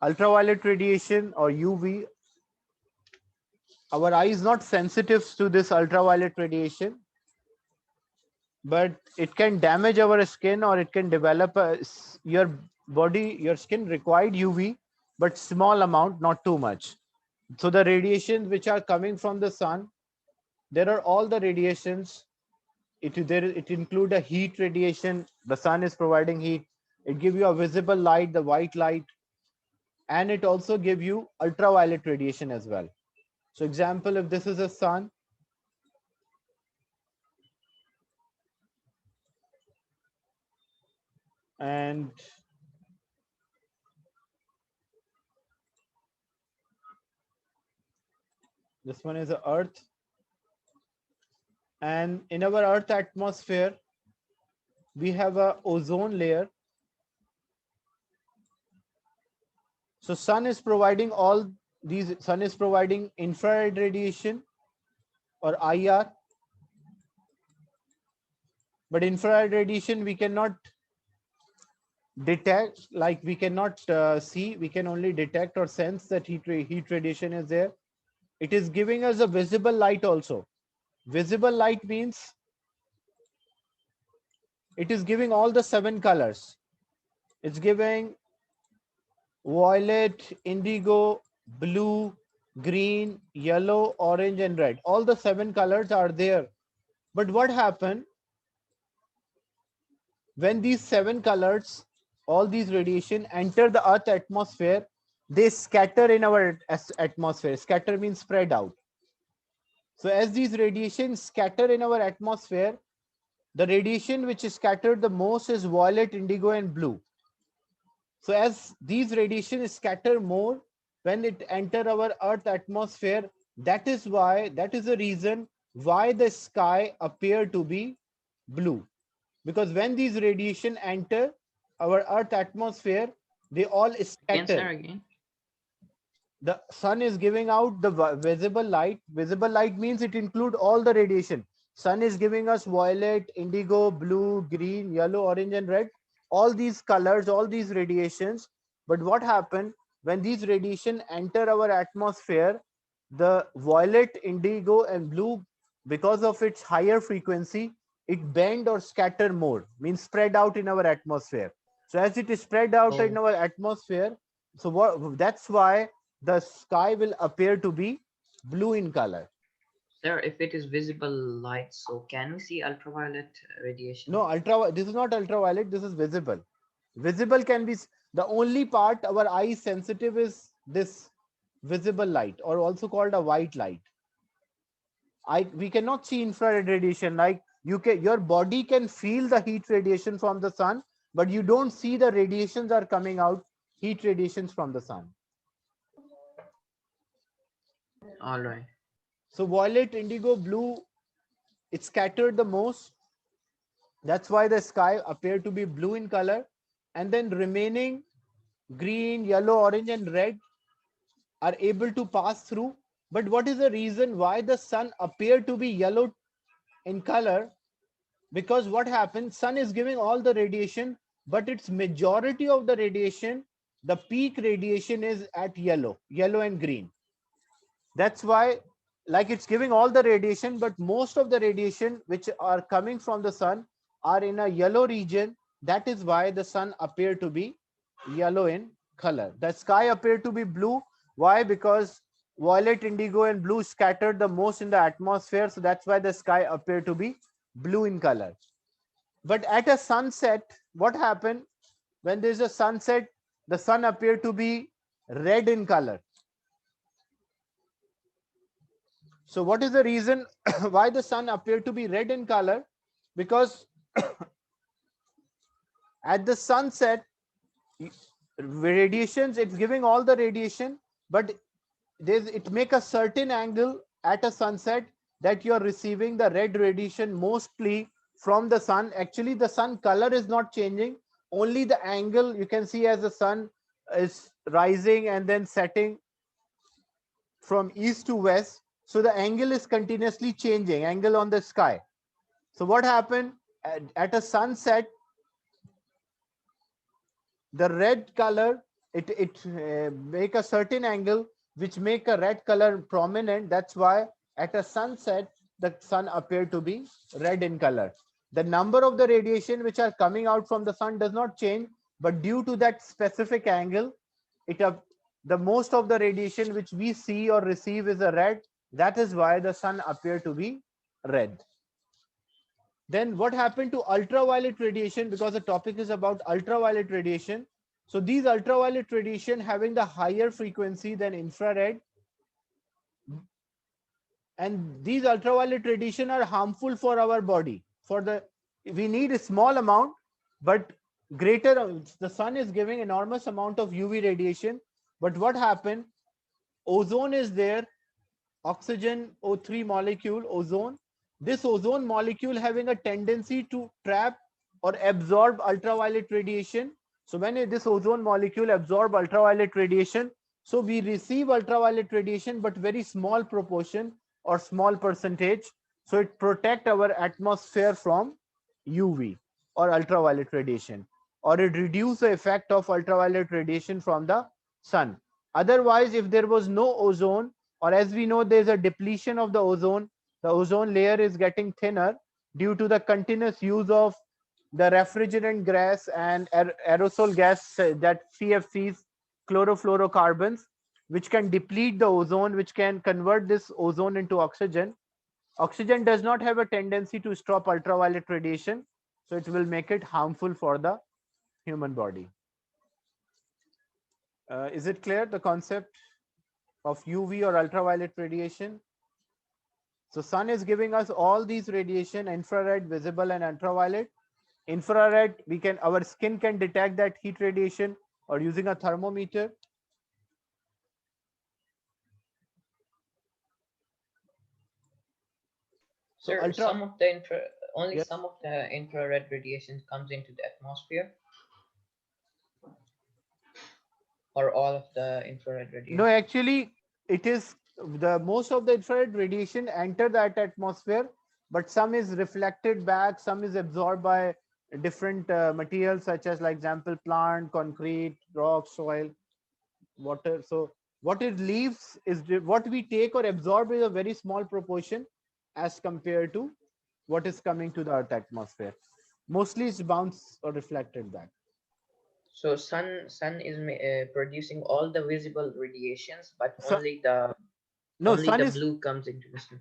ultraviolet radiation or UV, our eye is not sensitive to this ultraviolet radiation, but it can damage our skin or it can develop your body, your skin required UV, but small amount, not too much. So the radiations which are coming from the sun, there are all the radiations. It include a heat radiation. The sun is providing heat. It give you a visible light, the white light, and it also give you ultraviolet radiation as well. So example, if this is a sun, and this one is a earth, and in our earth atmosphere we have a ozone layer. So sun is providing all these, sun is providing infrared radiation or IR, but infrared radiation we cannot detect, like we cannot see, we can only detect or sense that heat radiation is there. It is giving us a visible light also. Visible light means it is giving all the 7 colors. It's giving violet, indigo, blue, green, yellow, orange, and red. All the 7 colors are there. But what happened when these 7 colors, all these radiation enter the Earth atmosphere? They scatter in our atmosphere. Scatter means spread out. So as these radiations scatter in our atmosphere, the radiation which is scattered the most is violet, indigo, and blue. So as these radiations scatter more when it enter our Earth atmosphere, that is the reason why the sky appear to be blue. Because when these radiation enter our Earth atmosphere, they all Again, sir, scatter. again. The sun is giving out the visible light. Visible light means it includes all the radiation. Sun is giving us violet, indigo, blue, green, yellow, orange, and red. All these colors, all these radiations. But what happened when these radiation enter our atmosphere? The violet, indigo, and blue, because of its higher frequency, it bend or scatter more, means spread out in our atmosphere. So as it is spread out in Oh, our atmosphere, so that's why the sky will appear to be blue in color. sir, if it is visible light, so can we see ultraviolet radiation? No, this is not ultraviolet, this is visible. Visible can be the only part our eye is sensitive is this visible light, or also called a white light. We cannot see infrared radiation. Like your body can feel the heat radiation from the sun, but you don't see the radiations are coming out, heat radiations from the sun. All right. So violet, indigo, blue, it's scattered the most. That's why the sky appeared to be blue in color. And then remaining green, yellow, orange, and red are able to pass through. But what is the reason why the sun appeared to be yellow in color? Because what happens, sun is giving all the radiation, but its majority of the radiation, the peak radiation is at yellow and green. That's why, like, it's giving all the radiation, but most of the radiation which are coming from the sun are in a yellow region. That is why the sun appeared to be yellow in color. The sky appeared to be blue. Why? Because violet, indigo, and blue scattered the most in the atmosphere. So that's why the sky appeared to be blue in color. But at a sunset, what happened? When there's a sunset, the sun appeared to be red in color. So what is the reason why the sun appeared to be red in color? Because at the sunset, radiations, it's giving all the radiation, but it make a certain angle at a sunset that you're receiving the red radiation mostly from the sun. Actually, the sun color is not changing. Only the angle you can see as the sun is rising and then setting from east to west. So the angle is continuously changing, angle on the sky. So what happened at a sunset, the red color it make a certain angle which make a red color prominent. That's why at a sunset the sun appear to be red in color. The number of the radiation which are coming out from the sun does not change, but due to that specific angle, it the most of the radiation which we see or receive is a red. That is why the sun appear to be red. Then what happened to ultraviolet radiation? Because the topic is about ultraviolet radiation. So these ultraviolet radiation having the higher frequency than infrared, and these ultraviolet radiation are harmful for our body. For the we need a small amount, but greater. The sun is giving enormous amount of UV radiation. But what happened? Ozone is there, oxygen O3 molecule, ozone. This ozone molecule having a tendency to trap or absorb ultraviolet radiation. So when this ozone molecule absorb ultraviolet radiation, so we receive ultraviolet radiation, but very small proportion or small percentage. So it protect our atmosphere from UV or ultraviolet radiation, or it reduce the effect of ultraviolet radiation from the sun. Otherwise, if there was no ozone, or as we know, there's a depletion of the ozone layer is getting thinner due to the continuous use of the refrigerant gas and aerosol gas, that CFCs, chlorofluorocarbons, which can deplete the ozone, which can convert this ozone into oxygen. Oxygen does not have a tendency to stop ultraviolet radiation, so it will make it harmful for the human body. Is it clear, the concept of UV or ultraviolet radiation? So sun is giving us all these radiation: infrared, visible, and ultraviolet. Infrared, our skin can detect that heat radiation or using a thermometer. So Sir, some of the only yes. some of the infrared radiation comes into the atmosphere, or all of the infrared radiation? No, actually, it is the most of the infrared radiation enter that atmosphere, but some is reflected back, some is absorbed by different materials, such as, like example, plant, concrete, rock, soil, water. So what it leaves is what we take or absorb is a very small proportion as compared to what is coming to the earth atmosphere. Mostly it's bounced or reflected back. So sun is producing all the visible radiations, but So no, only the blue comes into the sun.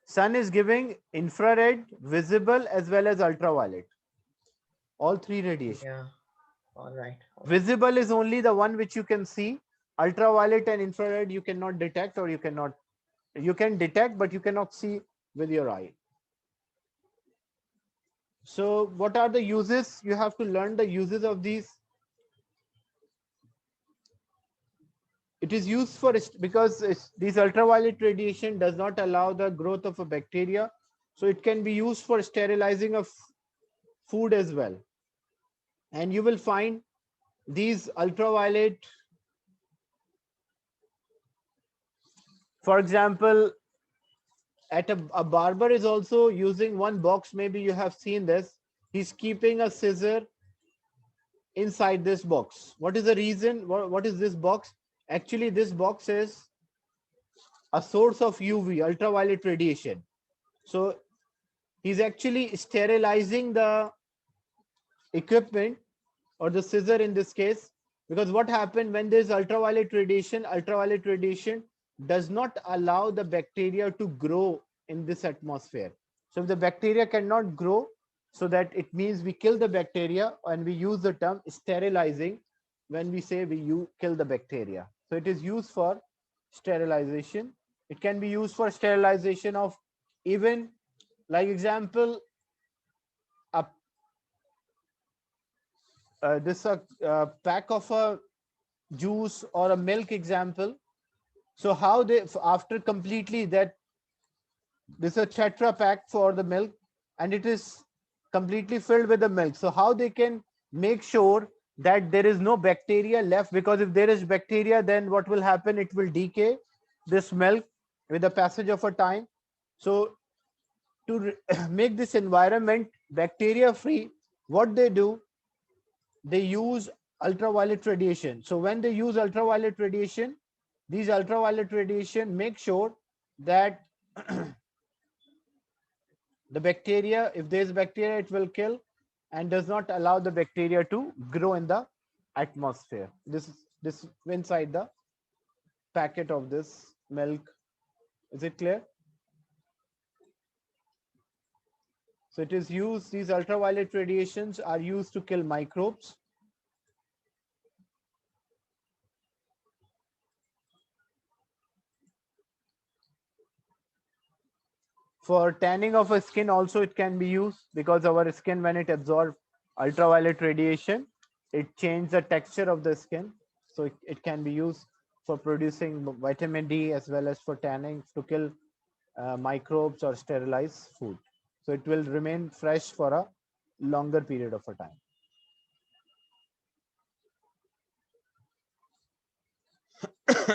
sun is giving infrared, visible, as well as ultraviolet. All three radiation. Yeah. All right. Visible is only the one which you can see. Ultraviolet and infrared you cannot detect, or you can detect, but you cannot see with your eye. So what are the uses? You have to learn the uses of these. It is used for, because these ultraviolet radiation does not allow the growth of a bacteria. So it can be used for sterilizing of food as well. And you will find these ultraviolet, for example, at a barber is also using one box. Maybe you have seen this. He's keeping a scissor inside this box. What is the reason? What is this box? Actually, this box is a source of UV, ultraviolet radiation. So he's actually sterilizing the equipment, or the scissor in this case, because what happened when there's ultraviolet radiation does not allow the bacteria to grow in this atmosphere. So if the bacteria cannot grow, so that it means we kill the bacteria, and we use the term sterilizing when we say kill the bacteria. So it is used for sterilization. It can be used for sterilization of, even, like example, a this a pack of a juice or a milk example. So how they, after completely that, this is a tetra pack for the milk, and it is completely filled with the milk. So how they can make sure that there is no bacteria left? Because if there is bacteria, then what will happen? It will decay this milk with the passage of a time. So to make this environment bacteria free, what they do, they use ultraviolet radiation. So when they use ultraviolet radiation, these ultraviolet radiation make sure that the bacteria, if there is bacteria, it will kill and does not allow the bacteria to grow in the atmosphere. This inside the packet of this milk. Is it clear? So it is used, these ultraviolet radiations are used to kill microbes. For tanning of a skin also it can be used, because our skin, when it absorbs ultraviolet radiation, it changes the texture of the skin. So it can be used for producing vitamin D as well as for tanning to kill microbes or sterilize food. So it will remain fresh for a longer period of a time.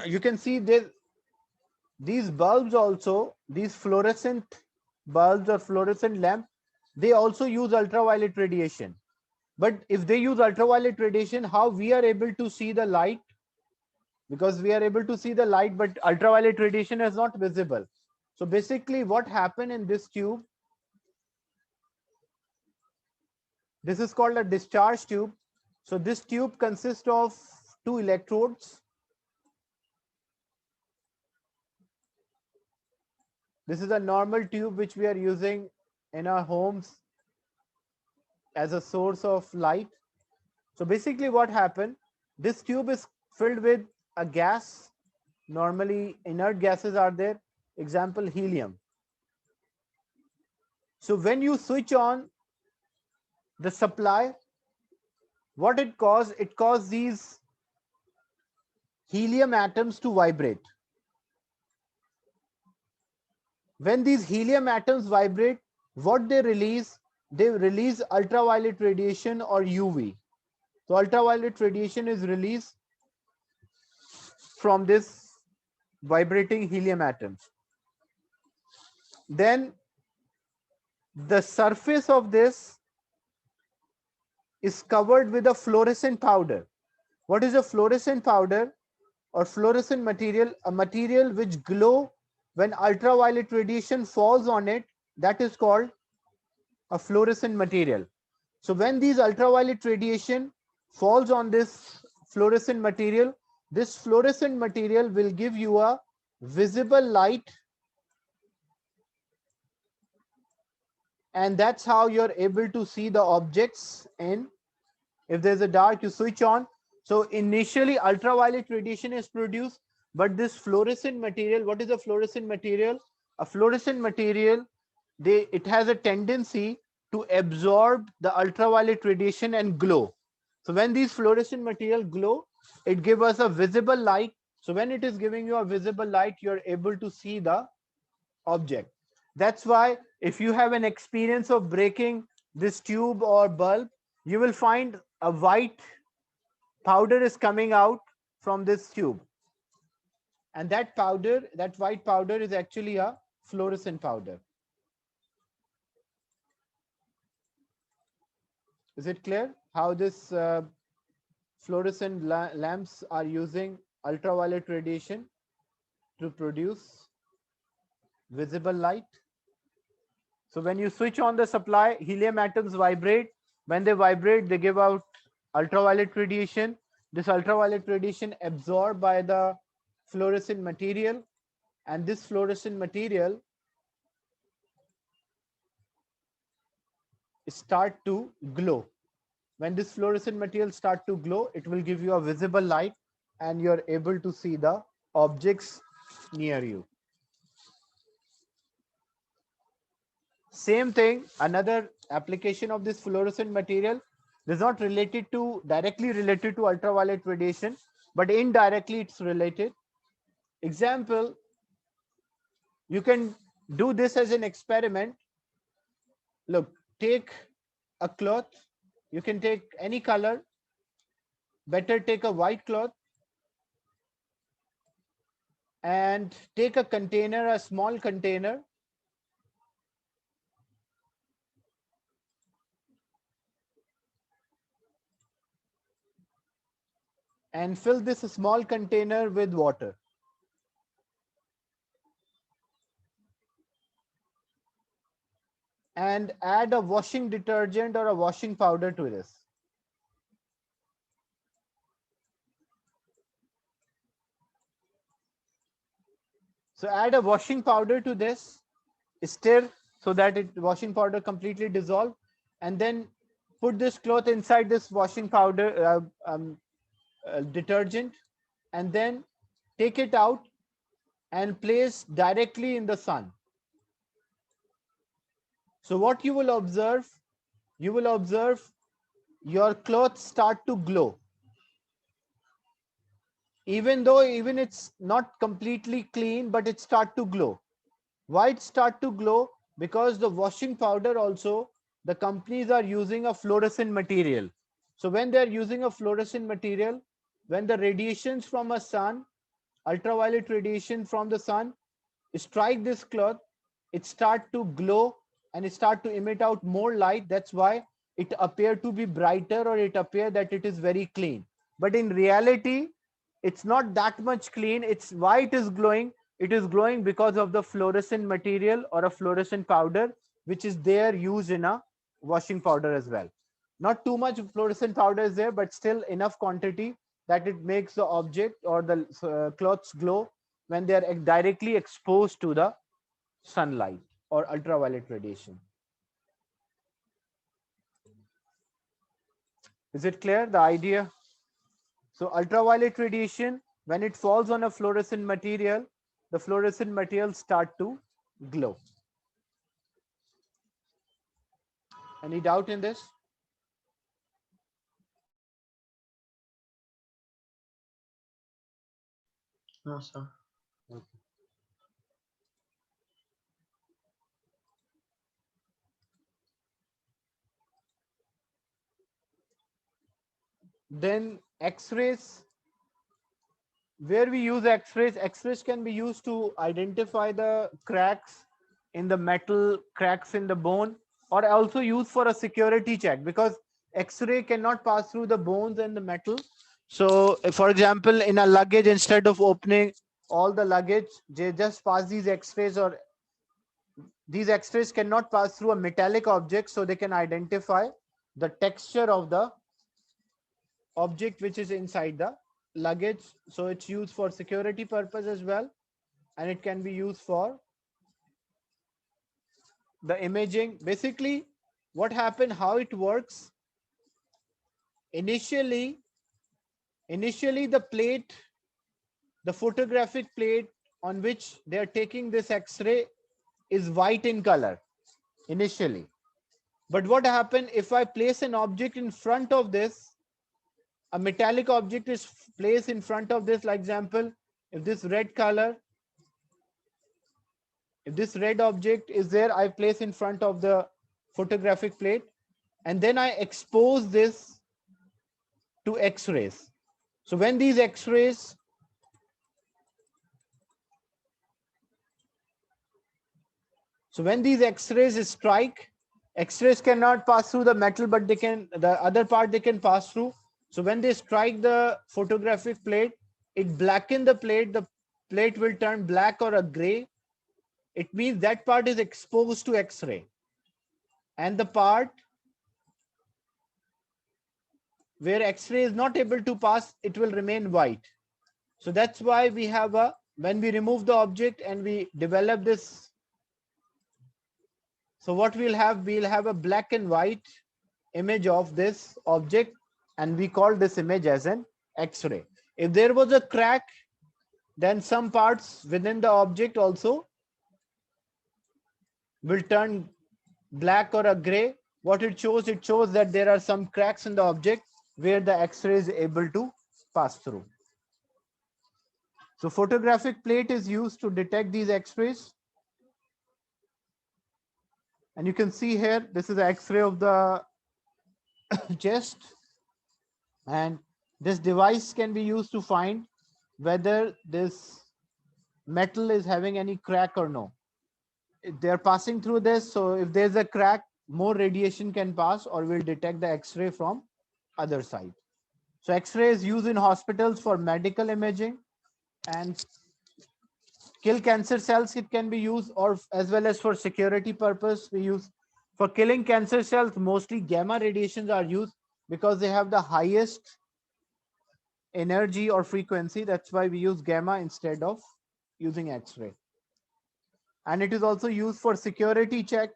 You can see there, these bulbs also, these fluorescent bulbs or fluorescent lamp, they also use ultraviolet radiation. But if they use ultraviolet radiation, how we are able to see the light? Because we are able to see the light, but ultraviolet radiation is not visible. So basically what happened in this tube, this is called a discharge tube. So this tube consists of two electrodes. This is a normal tube which we are using in our homes as a source of light. So basically what happened, this tube is filled with a gas. Normally inert gases are there, example helium. So when you switch on the supply, what it caused these helium atoms to vibrate. When these helium atoms vibrate, what they release ultraviolet radiation or UV. So ultraviolet radiation is released from this vibrating helium atoms. Then the surface of this is covered with a fluorescent powder. What is a fluorescent powder or fluorescent material? A material which glow when ultraviolet radiation falls on it, that is called a fluorescent material. So when these ultraviolet radiation falls on this fluorescent material, this fluorescent material will give you a visible light, and that's how you're able to see the objects in. If there's a dark, you switch on. So initially ultraviolet radiation is produced, but this fluorescent material, what is a fluorescent material? A fluorescent material, it has a tendency to absorb the ultraviolet radiation and glow. So when these fluorescent material glow, it gives us a visible light. So when it is giving you a visible light, you're able to see the object. That's why if you have an experience of breaking this tube or bulb, you will find a white powder is coming out from this tube. And that powder, that white powder is actually a fluorescent powder. Is it clear how this fluorescent lamps are using ultraviolet radiation to produce visible light? So when you switch on the supply, helium atoms vibrate. When they vibrate, they give out ultraviolet radiation. This ultraviolet radiation absorbed by the fluorescent material, and this fluorescent material start to glow. When this fluorescent material start to glow, it will give you a visible light and you're able to see the objects near you. Same thing, another application of this fluorescent material is not directly related to ultraviolet radiation, but indirectly it's related. Example, you can do this as an experiment. Look, take a cloth, you can take any color, better take a white cloth, and take a container, a small container, and fill this small container with water. And add a washing detergent or a washing powder to this. So add a washing powder to this, stir so that washing powder completely dissolve, and then put this cloth inside this washing powder detergent, and then take it out and place directly in the sun. So what you will observe your clothes start to glow, even it's not completely clean, but it start to glow. Why it start to glow? Because the washing powder also, the companies are using a fluorescent material. So when they are using a fluorescent material, when the radiations from a sun, ultraviolet radiation from the sun strike this cloth, it start to glow and it start to emit out more light. That's why it appear to be brighter, or it appear that it is very clean. But in reality, it's not that much clean. It's why it is glowing. It is glowing because of the fluorescent material or a fluorescent powder, which is there used in a washing powder as well. Not too much fluorescent powder is there, but still enough quantity that it makes the object or the cloths glow when they are directly exposed to the sunlight or ultraviolet radiation. Is it clear, the idea? So ultraviolet radiation, when it falls on a fluorescent material, the fluorescent material start to glow. Any doubt in this? No, sir. Okay. Then X-rays, where we use X-rays can be used to identify the cracks in the metal, cracks in the bone, or also used for a security check, because X-ray cannot pass through the bones and the metal. So for example, in a luggage, instead of opening all the luggage, they just pass these X-rays, or these X-rays cannot pass through a metallic object, so they can identify the texture of the object which is inside the luggage. So it's used for security purpose as well, and it can be used for the imaging. Basically, what happened, how it works, initially the plate, the photographic plate on which they are taking this X-ray is white in color initially. But what happened if I place an object in front of this, a metallic object is placed in front of this, like example, if this red color, if this red object is there, I place in front of the photographic plate, and then I expose this to X-rays. So when these X-rays, strike, X-rays cannot pass through the metal, but they can, the other part they can pass through. So when they strike the photographic plate, it blacken the plate. The plate will turn black or a gray. It means that part is exposed to X-ray, and the part where X-ray is not able to pass, it will remain white. So that's why we have a, when we remove the object and we develop this, so what we'll have a black and white image of this object, and we call this image as an X-ray. If there was a crack, then some parts within the object also will turn black or a gray. What it shows that there are some cracks in the object where the X-ray is able to pass through. So photographic plate is used to detect these X-rays. And you can see here, this is the X-ray of the chest. And this device can be used to find whether this metal is having any crack or no. They're passing through this, so if there's a crack, more radiation can pass, or will detect the X-ray from other side. So X-ray is used in hospitals for medical imaging and kill cancer cells. It can be used, or as well as for security purpose. We use for killing cancer cells. Mostly gamma radiations are used because they have the highest energy or frequency. That's why we use gamma instead of using X-ray. And it is also used for security check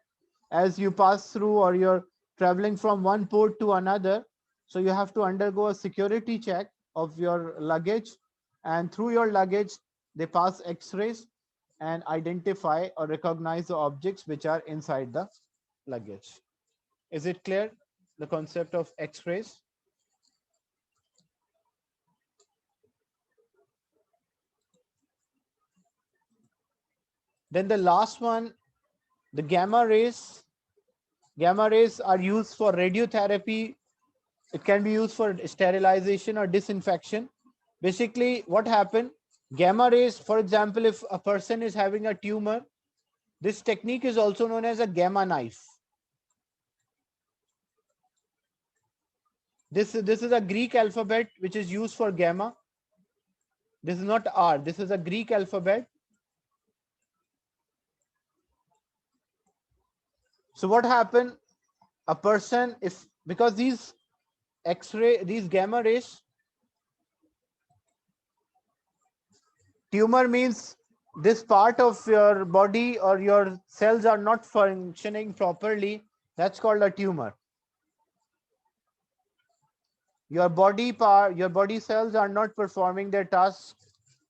as you pass through or you're traveling from one port to another. So you have to undergo a security check of your luggage, and through your luggage they pass X-rays and identify or recognize the objects which are inside the luggage. Is it clear, the concept of X-rays? Then the last one, the gamma rays. Gamma rays are used for radiotherapy. It can be used for sterilization or disinfection. Basically, what happened? Gamma rays, for example, if a person is having a tumor, this technique is also known as a gamma knife. This is a Greek alphabet which is used for gamma. This is not R. This is a Greek alphabet. So what happened? A person, if because these X-ray, these gamma rays, tumor means this part of your body or your cells are not functioning properly. That's called a tumor. Your body cells are not performing their tasks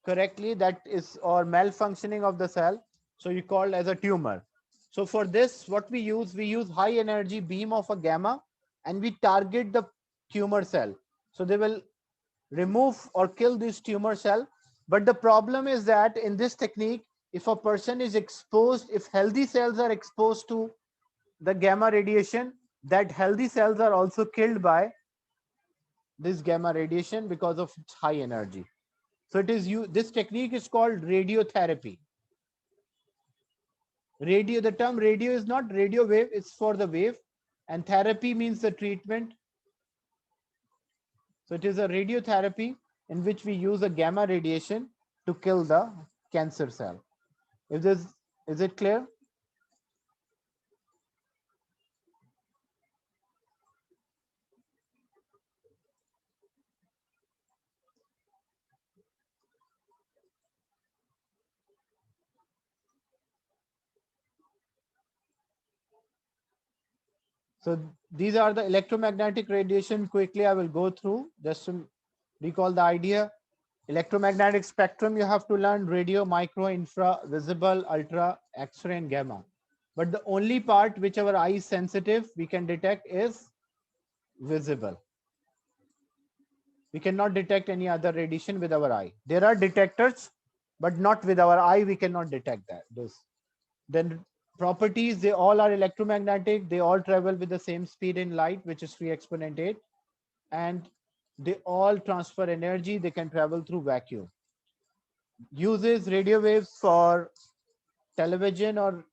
correctly. That is, or malfunctioning of the cell. So you call as a tumor. So for this, what we use high energy beam of a gamma, and we target the tumor cell. So they will remove or kill this tumor cell. But the problem is that in this technique, if a person is exposed, if healthy cells are exposed to the gamma radiation, that healthy cells are also killed by this gamma radiation because of its high energy. So it is you. This technique is called radiotherapy. The term radio is not radio wave; it's for the wave, and therapy means the treatment. So it is a radiotherapy in which we use a gamma radiation to kill the cancer cell. Is it clear? So these are the electromagnetic radiation. Quickly, I will go through just to recall the idea. Electromagnetic spectrum, you have to learn radio, micro, infra, visible, ultra, X-ray, and gamma. But the only part which our eye is sensitive, we can detect is visible. We cannot detect any other radiation with our eye. There are detectors, but not with our eye. We cannot detect that. Then properties, they all are electromagnetic. They all travel with the same speed in light, which is 3 exponent 8. And they all transfer energy. They can travel through vacuum. Uses radio waves for television or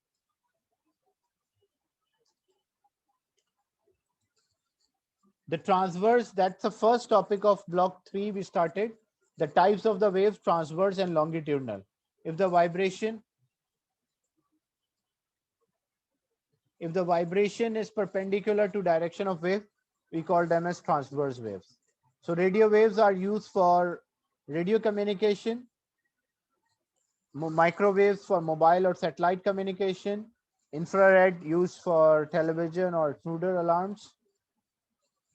the transverse. That's the first topic of block 3 we started. The types of the waves, transverse and longitudinal. If the vibration is perpendicular to direction of wave, we call them as transverse waves. So radio waves are used for radio communication, microwaves for mobile or satellite communication, infrared used for television or intruder alarms,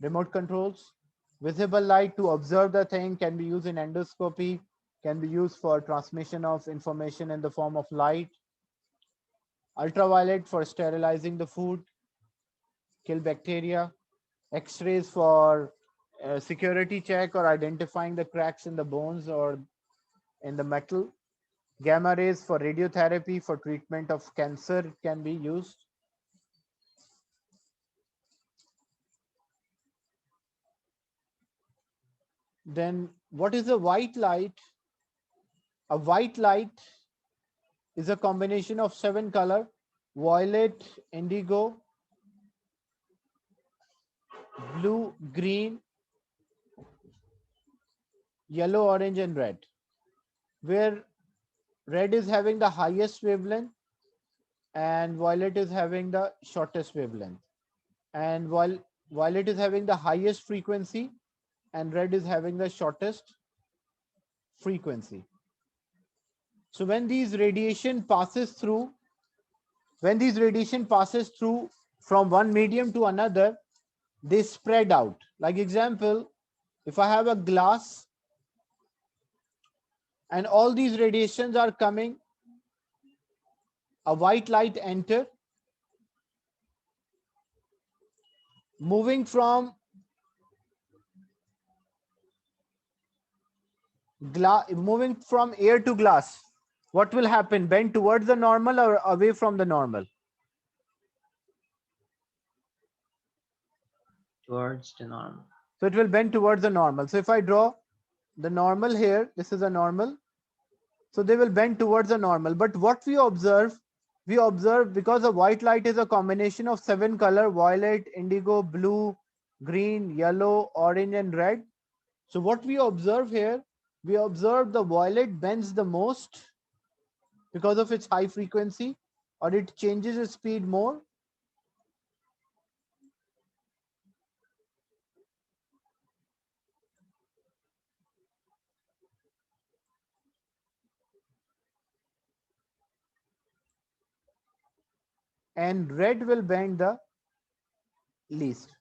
remote controls. Visible light to observe the thing can be used in endoscopy, can be used for transmission of information in the form of light. Ultraviolet for sterilizing the food, kill bacteria. X-rays for security check or identifying the cracks in the bones or in the metal. Gamma rays for radiotherapy for treatment of cancer can be used. Then what is a white light? A white light is a combination of 7 color: violet, indigo, blue, green, yellow, orange, and red, where red is having the highest wavelength and violet is having the shortest wavelength. And while violet is having the highest frequency and red is having the shortest frequency. So when these radiation passes through from one medium to another, they spread out. Like example, if I have a glass and all these radiations are coming, a white light enter, moving from air to glass, what will happen? Bend towards the normal or away from the normal? Towards the normal. So it will bend towards the normal. So if I draw the normal here, this is a normal. So they will bend towards the normal. But what we observe because the white light is a combination of 7 color: violet, indigo, blue, green, yellow, orange, and red. So what we observe here, we observe the violet bends the most because of its high frequency, or it changes its speed more. And red will bend the least.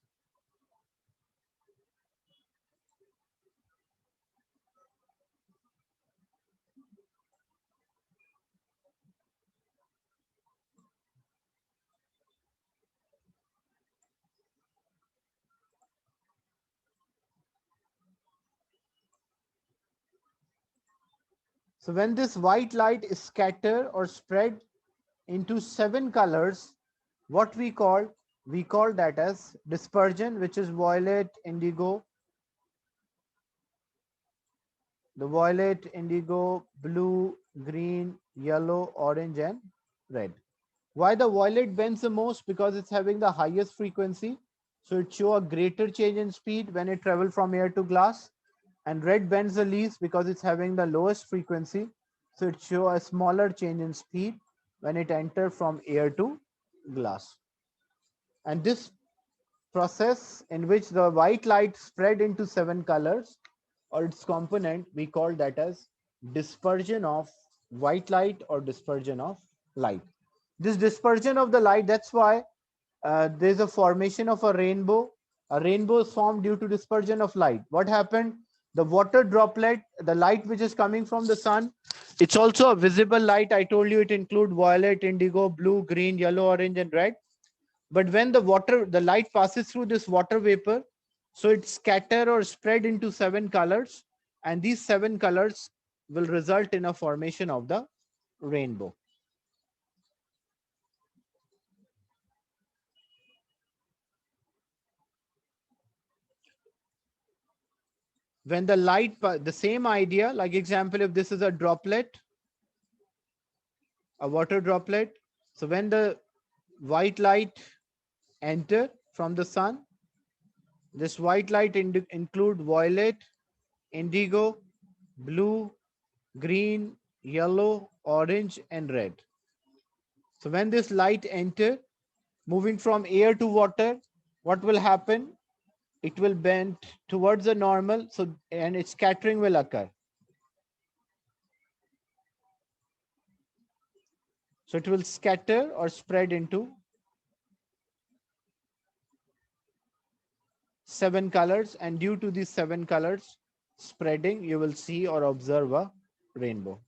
So when this white light is scattered or spread into 7 colors, what we call that as dispersion, which is violet, indigo, the violet, indigo, blue, green, yellow, orange, and red. Why the violet bends the most? Because it's having the highest frequency. So it shows a greater change in speed when it travels from air to glass. And red bends the least because it's having the lowest frequency. So it shows a smaller change in speed when it enters from air to glass. And this process in which the white light spread into 7 colors or its component, we call that as dispersion of white light or dispersion of light. This dispersion of the light, that's why there's a formation of a rainbow. A rainbow is formed due to dispersion of light. What happened? The water droplet, the light which is coming from the sun, it's also a visible light. I told you it includes violet, indigo, blue, green, yellow, orange, and red. But when the light passes through this water vapor, so it scatter or spread into 7 colors, and these 7 colors will result in a formation of the rainbow. When the light, the same idea, like example, if this is a droplet, a water droplet, so when the white light enter from the sun, this white light include violet, indigo, blue, green, yellow, orange, and red. So when this light enter, moving from air to water, what will happen? It will bend towards the normal, so and its scattering will occur. So it will scatter or spread into 7 colors, and due to these 7 colors spreading, you will see or observe a rainbow.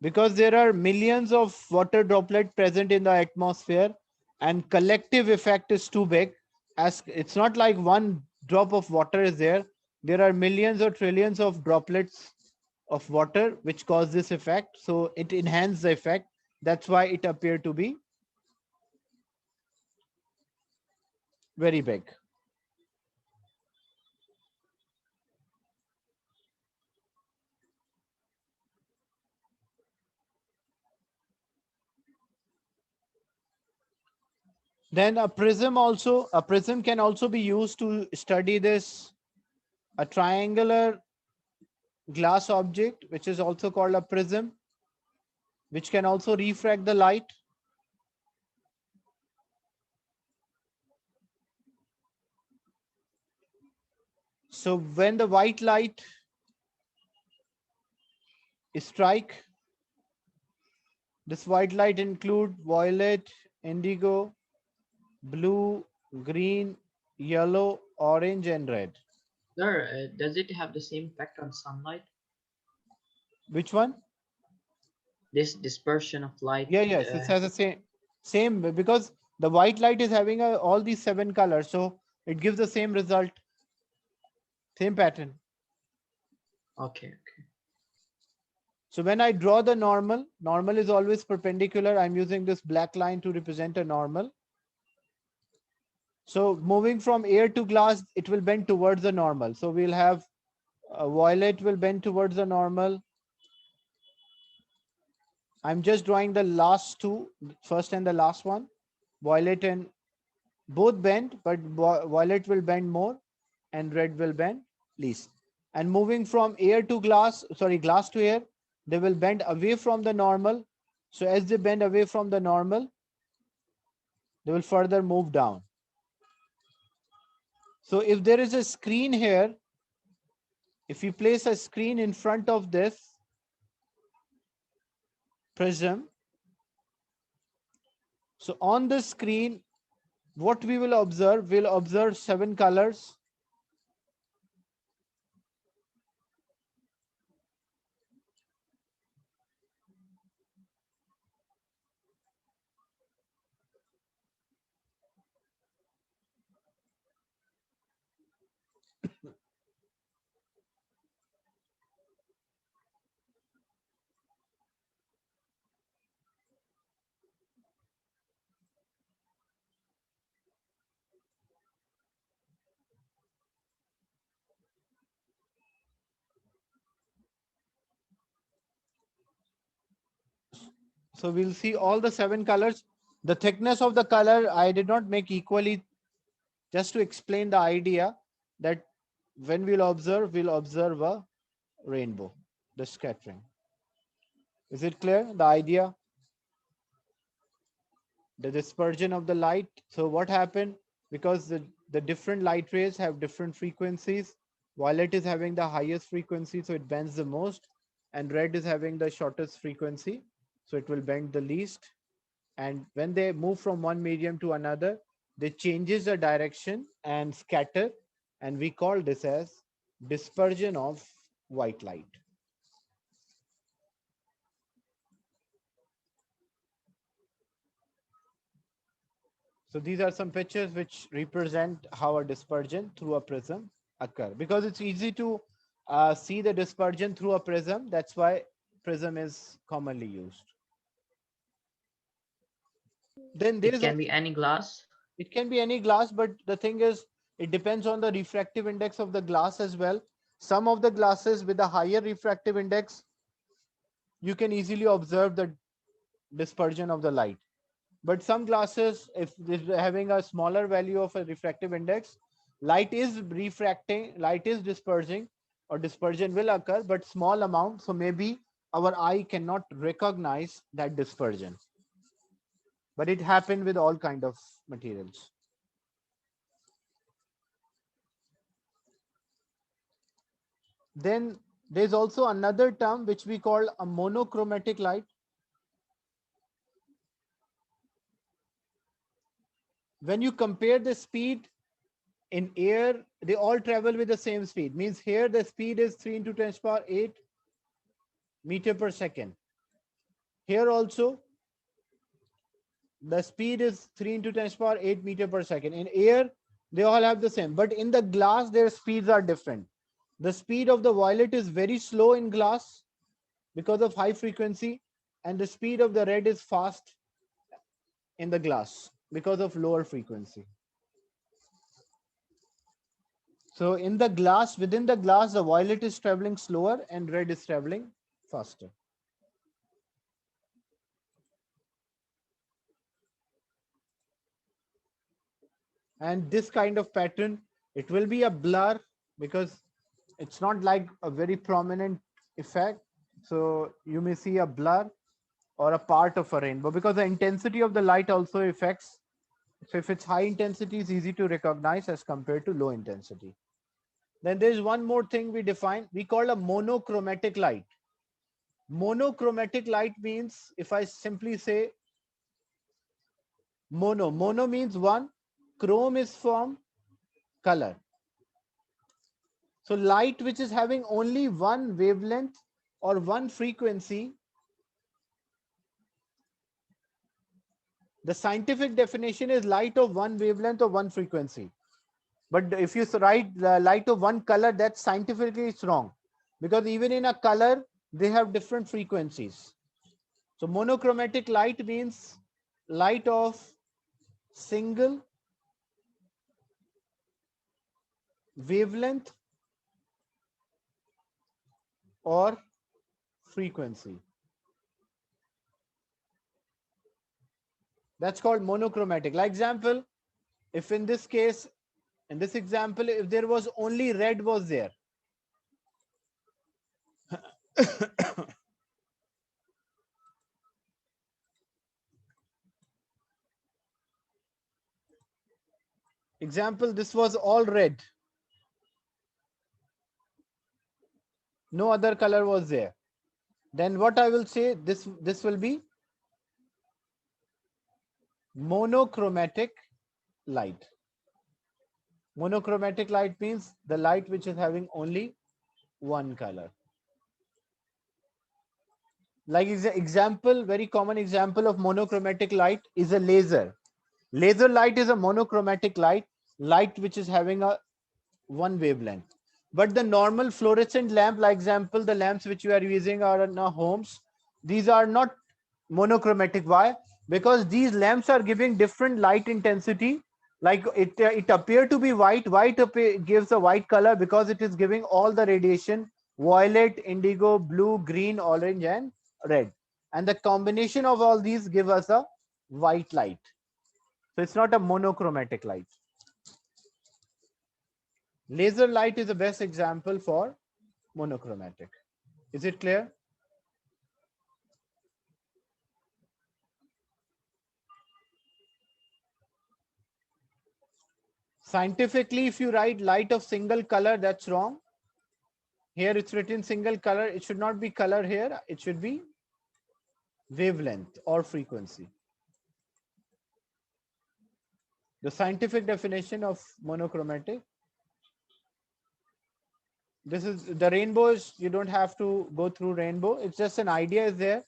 Because there are millions of water droplets present in the atmosphere and collective effect is too big, as it's not like one drop of water is there are millions or trillions of droplets of water which cause this effect, so it enhances the effect. That's why it appeared to be very big. Then a prism can also be used to study this, a triangular glass object, which is also called a prism, which can also refract the light. So when the white light strike, this white light include violet, indigo, blue, green, yellow, orange, and red. Sir, does it have the same effect on sunlight? Which one? This dispersion of light. Yeah, yes, it has the same because the white light is having all these 7 colors, so it gives the same result, same pattern. Okay. So when I draw the normal is always perpendicular. I'm using this black line to represent a normal. So moving from air to glass, it will bend towards the normal. So we'll have violet will bend towards the normal. I'm just drawing the last two, first and the last one. Violet and both bend, but violet will bend more and red will bend least. And moving from air to glass, sorry, glass to air, they will bend away from the normal. So as they bend away from the normal, they will further move down. So if there is a screen here, if you place a screen in front of this prism, so on the screen, what we will observe, we'll observe 7 colors. So we'll see all the 7 colors. The thickness of the color, I did not make equally, just to explain the idea that when we'll observe a rainbow, the scattering. Is it clear, the idea? The dispersion of the light. So what happened? Because the different light rays have different frequencies. Violet is having the highest frequency, so it bends the most. And red is having the shortest frequency, so it will bend the least. And when they move from one medium to another, they changes the direction and scatter. And we call this as dispersion of white light. So these are some pictures which represent how a dispersion through a prism occur. Because it's easy to see the dispersion through a prism, that's why prism is commonly used. Then there It is can be any glass. it can be any glass, but the thing is, it depends on the refractive index of the glass as well. Some of the glasses with a higher refractive index, you can easily observe the dispersion of the light. But some glasses, if they're having a smaller value of a refractive index, light is refracting, light is dispersing, or dispersion will occur, but small amount. So maybe our eye cannot recognize that dispersion. But it happened with all kind of materials. Then there's also another term which we call a monochromatic light. When you compare the speed in air, they all travel with the same speed. Means here the speed is 3 into 10 to the power 8 meter per second. Here also the speed is 3 into 10 to the power 8 meter per second. In air, they all have the same. But in the glass, their speeds are different. The speed of the violet is very slow in glass because of high frequency, and the speed of the red is fast in the glass because of lower frequency. So in the glass, within the glass, the violet is traveling slower and red is traveling faster. And this kind of pattern, it will be a blur because it's not like a very prominent effect. So you may see a blur or a part of a rainbow because the intensity of the light also affects. So if it's high intensity, it's easy to recognize as compared to low intensity. Then there's one more thing we define, we call a monochromatic light. Monochromatic light means, if I simply say mono means one, chrome is from color. So light which is having only one wavelength or one frequency, the scientific definition is light of one wavelength or one frequency. But if you write the light of one color, that's scientifically it's wrong, because even in a color, they have different frequencies. So monochromatic light means light of single wavelength or frequency. That's called monochromatic. Like example, if in this case, in this example, if there was only red was there, example, this was all red, no other color was there, then what I will say, this will be monochromatic light. Monochromatic light means the light which is having only one color. Like example, very common example of monochromatic light is a laser. Laser light is a monochromatic light, light which is having a one wavelength. But the normal fluorescent lamp, like example, the lamps which you are using are in our homes, these are not monochromatic. Why? Because these lamps are giving different light intensity. Like it appear to be white. White gives a white color because it is giving all the radiation: violet, indigo, blue, green, orange, and red. And the combination of all these give us a white light. So it's not a monochromatic light. Laser light is the best example for monochromatic. Is it clear? Scientifically, if you write light of single color, that's wrong. Here it's written single color. It should not be color here. It should be wavelength or frequency. The scientific definition of monochromatic. This is the rainbow. You don't have to go through rainbow. It's just an idea is there.